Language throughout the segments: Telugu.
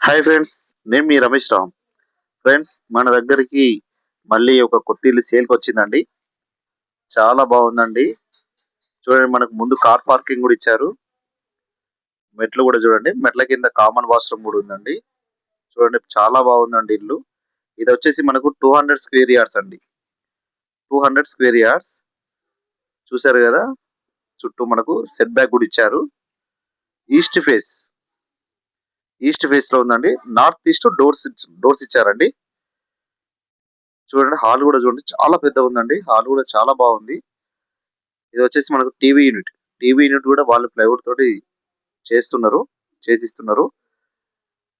హాయ్ ఫ్రెండ్స్, నేను మీ రమేష్ రామ్. ఫ్రెండ్స్, మన దగ్గరికి మళ్ళీ ఒక కొత్త ఇల్లు సేల్కి వచ్చిందండి. చాలా బాగుందండి. చూడండి, మనకు ముందు కార్ పార్కింగ్ కూడా ఇచ్చారు. మెట్లు కూడా చూడండి, మెట్ల కింద కామన్ వాష్రూమ్ కూడా ఉందండి. చూడండి, చాలా బాగుందండి ఇల్లు. ఇది వచ్చేసి మనకు 200 స్క్వేర్ యార్డ్స్ అండి. 200 స్క్వేర్ యార్డ్స్ చూసారు కదా. చుట్టూ మనకు సెట్ బ్యాక్ కూడా ఇచ్చారు. ఈస్ట్ ఫేస్ ఈస్ట్ ఫేస్ లో ఉందండి. నార్త్ ఈస్ట్ డోర్స్ ఇచ్చారండి. చూడండి, హాల్ కూడా చూడండి, చాలా పెద్దగా ఉందండి. హాల్ కూడా చాలా బాగుంది. ఇది వచ్చేసి మనకు టీవీ యూనిట్ కూడా వాళ్ళు ప్లైవుడ్ తోటి చేసిస్తున్నారు.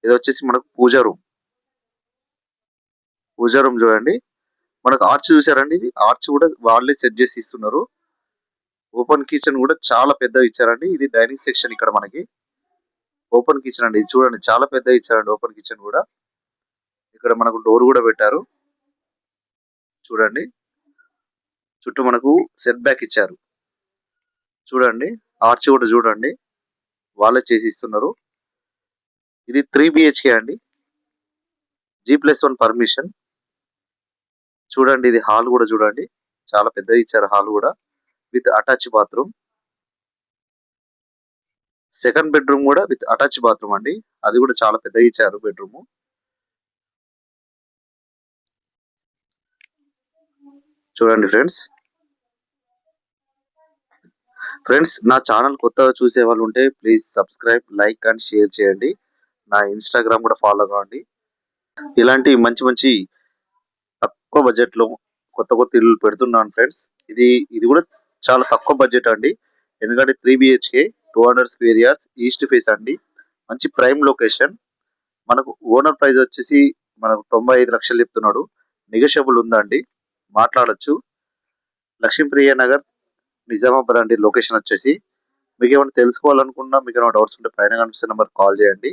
ఇది వచ్చేసి మనకు పూజా రూమ్ చూడండి. మనకు ఆర్చ్ చూసారండి. ఇది ఆర్చ్ కూడా వాళ్ళే సెట్ చేసి ఇస్తున్నారు. ఓపెన్ కిచెన్ కూడా చాలా పెద్దగా ఇచ్చారండి. ఇది డైనింగ్ సెక్షన్. ఇక్కడ మనకి ఓపెన్ కిచెన్ అండి. ఇది చూడండి, చాలా పెద్దగా ఇచ్చారండి ఓపెన్ కిచెన్ కూడా. ఇక్కడ మనకు డోర్ కూడా పెట్టారు. చూడండి, చుట్టూ మనకు సెట్ బ్యాక్ ఇచ్చారు. చూడండి, ఆర్చ్ కూడా చూడండి, వాళ్ళే చేసి ఇస్తున్నారు. ఇది 3 బిహెచ్కే అండి. G+1 permission. చూడండి, ఇది హాల్ కూడా చూడండి, చాలా పెద్దగా ఇచ్చారు. హాల్ కూడా with attach bathroom. Second bedroom కూడా విత్ అటాచ్ బాత్రూమ్ అండి. అది కూడా చాలా పెద్దగా ఇచ్చారు బెడ్రూమ్. చూడండి ఫ్రెండ్స్, నా ఛానల్ కొత్తగా చూసే వాళ్ళు ఉంటే please subscribe, like and share చేయండి. నా ఇన్స్టాగ్రామ్ కూడా ఫాలో కావండి. ఇలాంటి మంచి మంచి తక్కువ బడ్జెట్ లో కొత్త ఇల్లు పెడుతున్నాను ఫ్రెండ్స్. ఇది కూడా చాలా తక్కువ బడ్జెట్ అండి. ఎందుకంటే 3 BHK 200 square yards east face అండి. మంచి ప్రైమ్ లొకేషన్. మనకు ఓనర్ ప్రైస్ వచ్చేసి మనకు 95 లక్షలు చెప్తున్నాడు. నెగోషియబుల్ ఉందండి, మాట్లాడొచ్చు. లక్ష్మీప్రియ నగర్, నిజామాబాద్ అండి లొకేషన్ వచ్చేసి. మీకు ఏమైనా తెలుసుకోవాలనుకున్నా, మీకు ఏమైనా డౌట్స్ ఉంటే పైన కనిపిస్తున్న నెంబర్ కాల్ చేయండి.